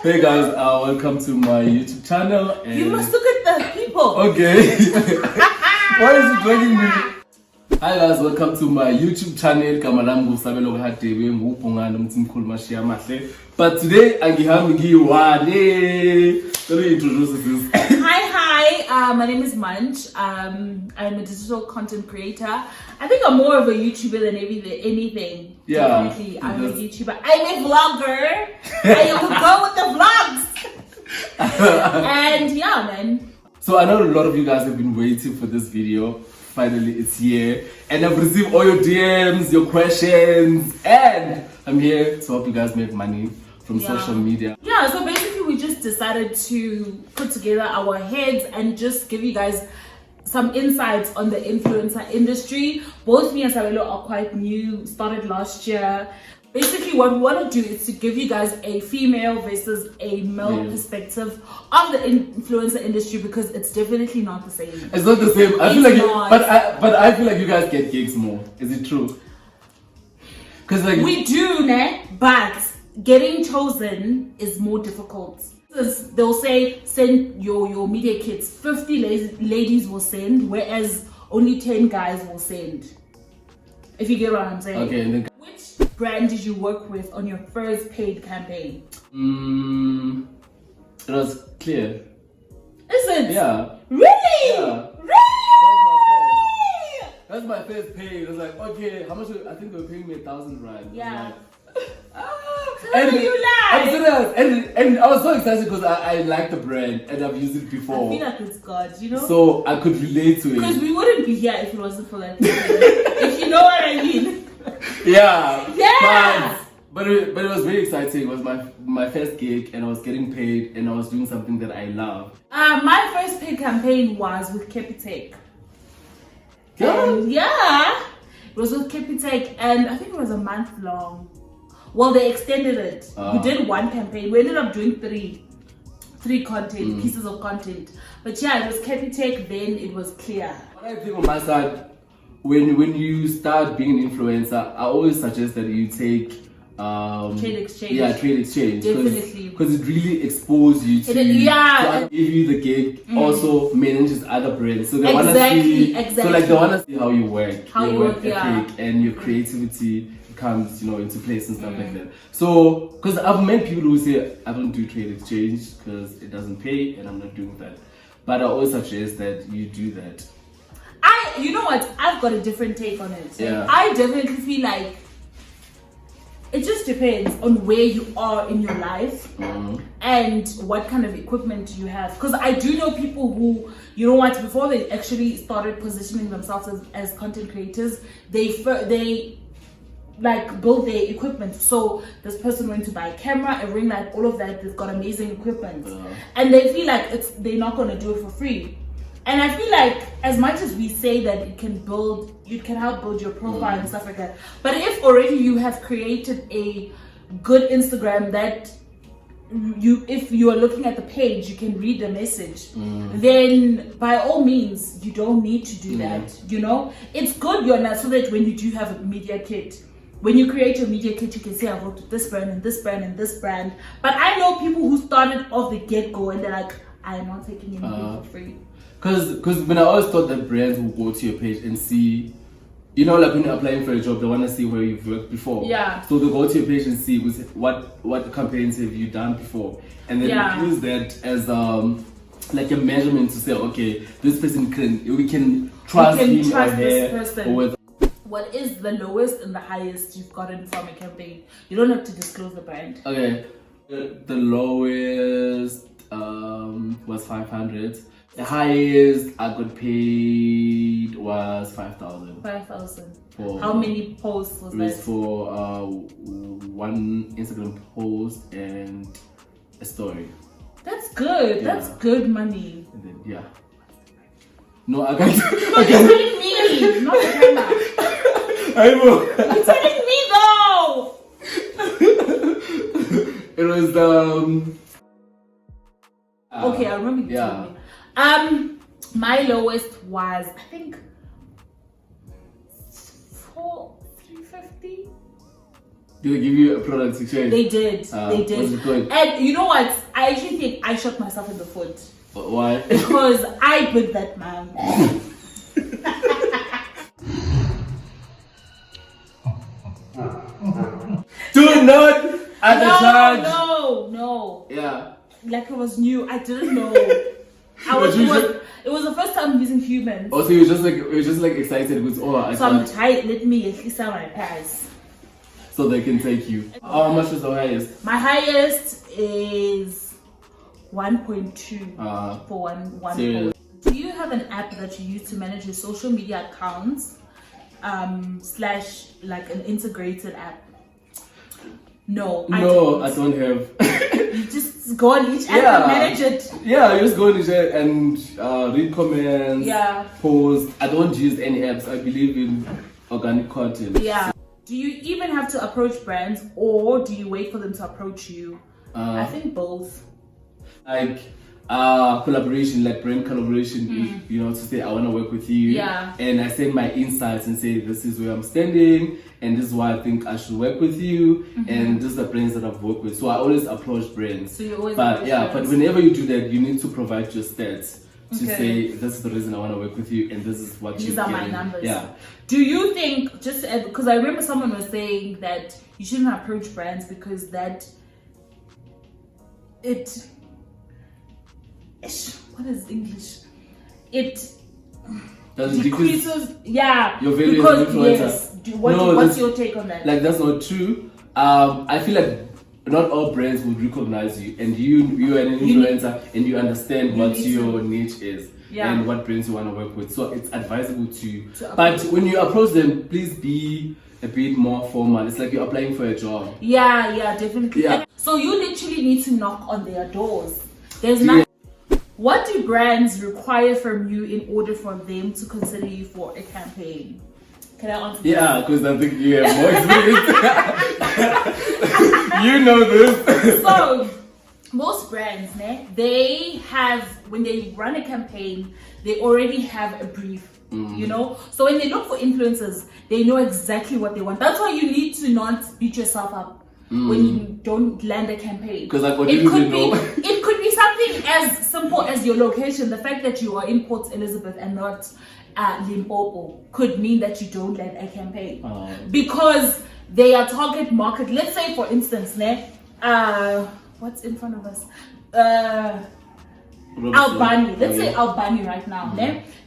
Hey guys, welcome to my YouTube channel. And you must look at the people. Okay. Why is it dragging me? Hi guys, welcome to my YouTube channel. Kamalam Sabelo Hadebe ngupongana mtsimkhulu mashiya mahle. But today angihambi ngiwane. Let me introduce this. Hi, my name is Munch. I'm a digital content creator. I think I'm more of a YouTuber than anything. Yeah, definitely. I'm a YouTuber. I'm a vlogger. I will go with the vlogs. And yeah, man. So I know a lot of you guys have been waiting for this video. Finally, it's here. And I've received all your DMs, your questions. And I'm here to help you guys make money from social media. Yeah, so basically we just decided to put together our heads and just give you guys some insights on the influencer industry. Both me and Sabelo are quite new, started last year. Basically what we want to do is to give you guys a female versus a male perspective of the influencer industry, because it's definitely not the same. It's not the same. I feel like but I feel like you guys get gigs more. Is it true? Because like we do, but getting chosen is more difficult. They'll say send your media kits. 50 ladies will send, whereas only 10 guys will send. If you get what I'm saying. Okay. And then, which brand did you work with on your first paid campaign? It was clear. Is it? Yeah. Really? Yeah. Really? That's my first pay. It was like, okay, how much? I think they were paying me 1,000 rand. Yeah. And you lie. I'm serious. And I was so excited because I like the brand and I've used it before. I feel like it's God, you know? So I could relate to it. Because we wouldn't be here if it wasn't for that. If you know what I mean. Yeah. Yeah. But it was very exciting. It was my first gig and I was getting paid and I was doing something that I love. My first paid campaign was with Capitec. Yeah. It was with Capitec and I think it was a month long. Well, they extended it. We did one campaign. We ended up doing three pieces of content. But yeah, it was Capitec, then it was Clear. What I think on my side, when you start being an influencer, I always suggest that you take trade exchange. Yeah, trade exchange. Definitely. Because it really exposes you to give you the gig, also manages other brands. So they want to see so like they want to see how you work, your work ethic and your creativity comes, into place and stuff like that. So, because I've met people who say I don't do trade exchange because it doesn't pay and I'm not doing that. But I always suggest that you do that. You know what? I've got a different take on it. Yeah. I definitely feel like it just depends on where you are in your life and what kind of equipment you have. Because I do know people who, before they actually started positioning themselves as content creators, they like build their equipment. So this person went to buy a camera, a ring light, all of that. They've got amazing equipment, and they feel like they're not going to do it for free. And I feel like as much as we say that you can help build your profile and stuff like that, but if already you have created a good Instagram that if you are looking at the page, you can read the message, then by all means, you don't need to do that. It's good so that when you do have a media kit, when you create your media kit, you can say, I've worked with this brand and this brand and this brand. But I know people who started off the get-go and they're like, I'm not taking anything for free. Because when I always thought that brands will go to your page and see, like when you're applying for a job, they want to see where you've worked before. Yeah. So they go to your page and see what campaigns have you done before. And then use that as like a measurement to say, okay, this person we can trust this person. What is the lowest and the highest you've gotten from a campaign? You don't have to disclose the brand. Okay. The lowest was 500. The highest I got paid was 5,000. 5,000. How many posts was that? It was for one Instagram post and a story. That's good. Yeah. That's good money. And then, no, I can't. No, you're telling me, not the camera. I know. You're telling me though. It was okay, I remember you told me. My lowest was I think 350. Did they give you a product to change? They did. They did. What's it called? And you know what? I actually think I shot myself in the foot. Why? Because I bit that man. Do not undercharge. No. Yeah. Like it was new. I didn't know. It was the first time using humans. Also, you were just like excited with I'm tight. Let me at least have my pass. So they can take you. How much is the highest? My highest is 1.2 for one. Serious? Do you have an app that you use to manage your social media accounts? / like an integrated app? No, I don't have. You just go on each app and manage it. Yeah, I just go on each app and read comments, post. I don't use any apps. I believe in organic content. Yeah. Do you even have to approach brands, or do you wait for them to approach you? I think both. Like collaboration, like brand collaboration, you know, to say I want to work with you, and I send my insights and say this is where I'm standing and this is why I think I should work with you, and this is the brands that I've worked with. So I always approach brands. So you always but whenever you do that, you need to provide your stats to say this is the reason I want to work with you and this is what these are my numbers. Yeah. Do you think, just because I remember someone was saying that you shouldn't approach brands because what is English? It decreases. Yeah. Your value as an influencer. Yes. What's your take on that? Like that's not true. I feel like not all brands would recognize you, and you're an influencer and you understand what your niche is and what brands you want to work with. So it's advisable to but when you approach them, please be a bit more formal. It's like you're applying for a job. Yeah, definitely. Yeah. So you literally need to knock on their doors. There's nothing. What do brands require from you in order for them to consider you for a campaign? Can I answer this? Yeah, because I think you have more experience. You know this. So, most brands, they have, when they run a campaign, they already have a brief. You know, so when they look for influencers, they know exactly what they want. That's why you need to not beat yourself up when you don't land a campaign. Because like, what do you know? It could be something as simple as your location. The fact that you are in Port Elizabeth and not Limpopo could mean that you don't land a campaign because they are target market. Let's say, for instance, what's in front of us? Albany. Let's say Albany right now.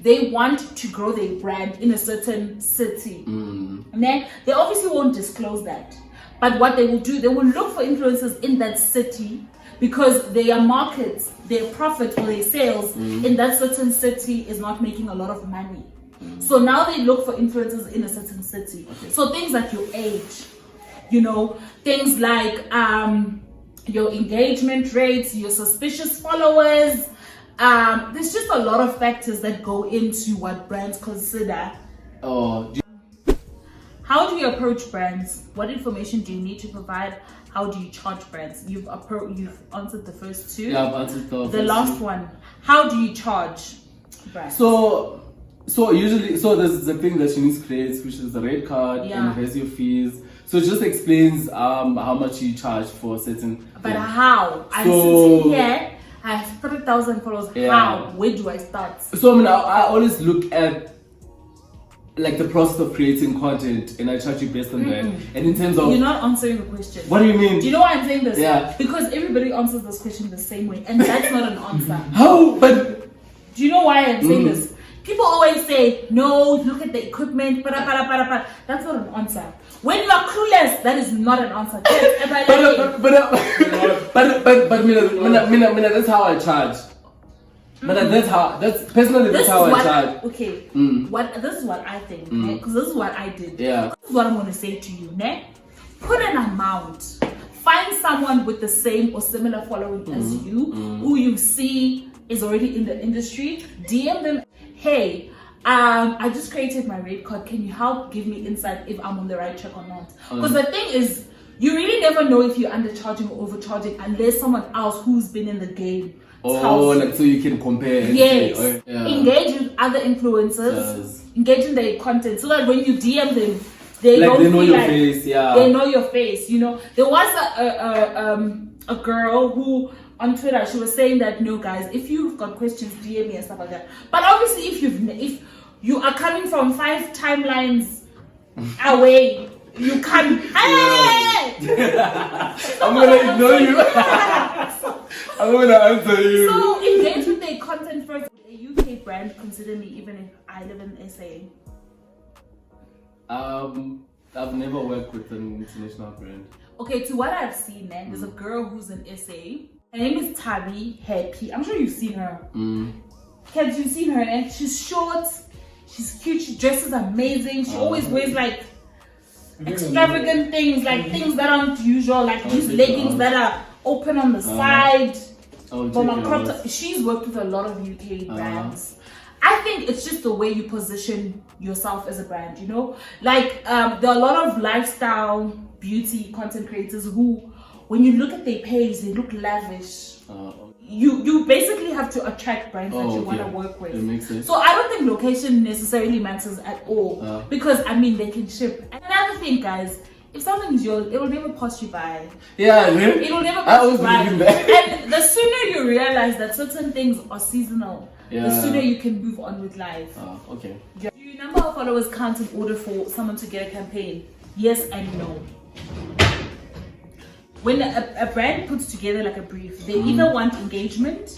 They want to grow their brand in a certain city. They obviously won't disclose that. But what they will do, they will look for influencers in that city because their markets, their profit or their sales in that certain city is not making a lot of money. So now they look for influencers in a certain city. So things like your age, you know, things like your engagement rates, your suspicious followers. There's just a lot of factors that go into what brands consider. How do you approach brands? What information do you need to provide? How do you charge brands? You've answered the first two. Yeah, I've answered the last one. How do you charge brands? So usually, there's the thing that you need to create, which is the rate card, and it has your fees. So it just explains how much you charge for a certain. But how? I'm sitting here. I have 30,000 followers. How? Where do I start? So I always look at like the process of creating content, and I charge you based on that. And in terms of, you're not answering the question. What do you mean? Do you know why I'm saying this? Yeah. Because everybody answers this question the same way, and that's not an answer. How? But do you know why I'm saying this? People always say, no, look at the equipment, that's not an answer. When you are clueless, that is not an answer. That's how I charge. But that's how I charge. Okay. This is what I think, because this is what I did. Yeah. This is what I'm going to say to you, Put an amount. Find someone with the same or similar following as you, who you see is already in the industry. DM them, hey, I just created my rate card. Can you help give me insight if I'm on the right track or not? Because the thing is, you really never know if you're undercharging or overcharging unless someone else who's been in the game. Like so you can compare. Yes. Engage with other influencers. Engage in their content so that when you DM them, they like don't they know feel your like face. Yeah, they know your face. You know, there was a girl who on Twitter, she was saying that, no guys, if you've got questions, DM me and stuff like that. But obviously, if you are coming from 5 timelines away, you can't. Hey! I'm gonna ignore you. I'm gonna answer you. So engage with their content first. Would a UK brand consider me even if I live in SA? I've never worked with an international brand. Okay, to what I've seen, man, there's a girl who's in SA. Her name is Tabi Happy. I'm sure you've seen her. Have you seen her? And she's short, she's cute, she dresses amazing. She always wears like extravagant things, like things that aren't usual, like these leggings that are open on the side. She's worked with a lot of UK brands. I think it's just the way you position yourself as a brand, you know? Like, there are a lot of lifestyle, beauty content creators who, when you look at their page, they look lavish. You basically have to attract brands that you want to work with. That makes sense. So I don't think location necessarily matters at all. Because, I mean, they can ship. And another thing, guys, if something's yours, it will never pass you by. Yeah, really? It will never pass you by. That. And the sooner you realize that certain things are seasonal, the sooner you can move on with life. Okay. Do your number of followers count in order for someone to get a campaign? Yes and no. When a brand puts together like a brief, they either want engagement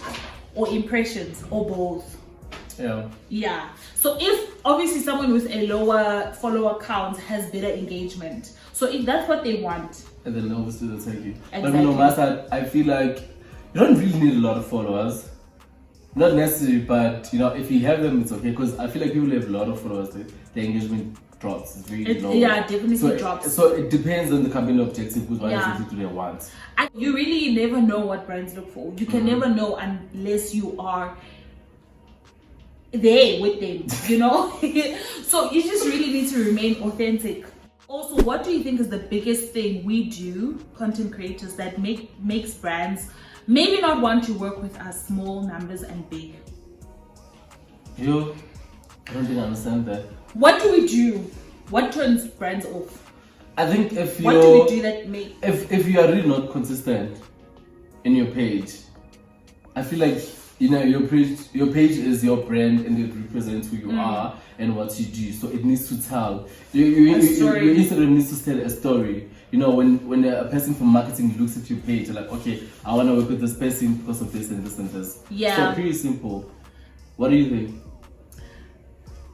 or impressions or both. Yeah. So if obviously someone with a lower follower count has better engagement, so if that's what they want, and then obviously they'll take you. Exactly. But on my side, I feel like you don't really need a lot of followers. Not necessary, but you know, if you have them, it's okay. Because I feel like people who have a lot of followers, the engagement drops. It's really low. Yeah, definitely drops. So it depends on the company objective, because what exactly do they want. And you really never know what brands look for. You can never know unless you are there with them, you know? So you just really need to remain authentic. Also, what do you think is the biggest thing we do, content creators, that makes brands maybe not want to work with us, small numbers and big? I don't think I understand that. What do we do? What turns brands off? I think if you what do we do that make if you are really not consistent in your page, I feel like, you know, your page is your brand and it represents who you are and what you do. So it needs to tell. Your Instagram needs to tell a story. You know, when a person from marketing looks at your page, they're like, okay, I want to work with this person because of this and this and this. Yeah. So pretty simple. What do you think?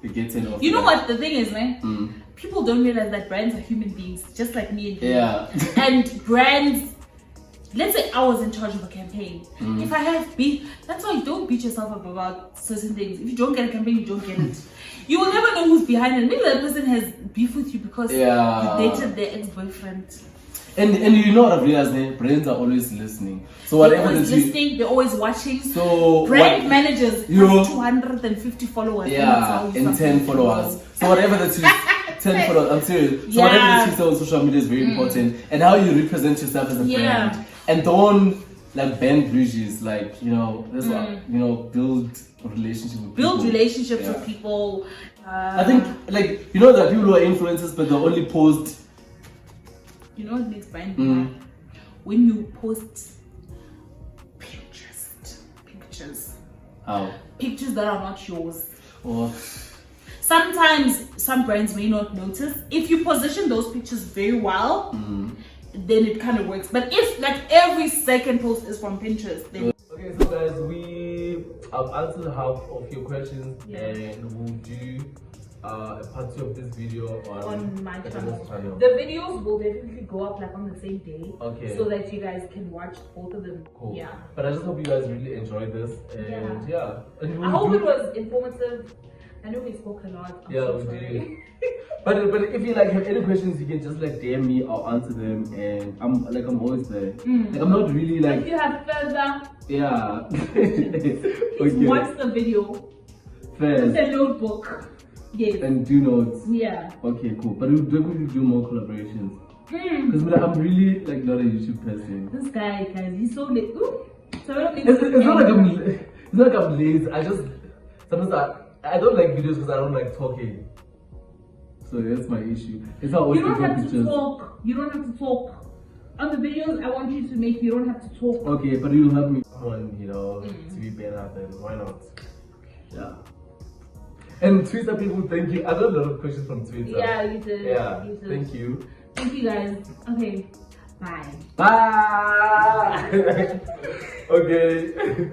It gets in off. You know what the thing is, man? People don't realize that brands are human beings, just like me and you. Yeah. And brands, let's say I was in charge of a campaign. If I have beef, that's why you don't beat yourself up about certain things. If you don't get a campaign, you don't get it. You will never know who's behind it. Maybe that person has beef with you because you dated their ex-boyfriend. And you know what I've realized, brands are always listening. So whatever they're always listening, they're always watching. So brand managers have 250 followers. And 10 followers. So whatever that you 10 followers, I'm serious. So whatever that you say on social media is very important. And how you represent yourself as a brand. And don't like bend bridges, like, you know, that's what, you know, build relationships with people. With people. I think, like, you know, there are people who are influencers, but they only post. You know what makes brand bad? When you post pictures. How? Pictures that are not yours. Or sometimes some brands may not notice. If you position those pictures very well, then it kind of works. But if like every second post is from Pinterest, then okay, so guys, I've answered half of your questions, and we'll do a part 2 of this video on my channel. The videos will definitely go up like on the same day, so that you guys can watch both of them. Cool. Yeah. But I just hope you guys really enjoyed this, and and I hope it was informative. I know we spoke a lot. We did. But if you like have any questions, you can just like DM me. I'll answer them, and I'm always there. Like I'm not really like. If you have further. Okay. Watch the video. First. With a notebook. Yes. And do notes. Yeah. Okay, cool. But we'll definitely do more collaborations. Because I'm really like not a YouTube person. This guy, guys, he's so late. It's not like I'm lazy. I just sometimes I don't like videos because I don't like talking. So that's my issue. It's how you don't have to talk. You don't have to talk. On the videos I want you to make, you don't have to talk. Okay, but you'll help me. Someone, you know, to be better, then why not? Yeah. And Twitter people, thank you. I got a lot of questions from Twitter. Yeah, you did. Yeah, you did. Thank you. Thank you guys. Okay, bye. Bye. Okay.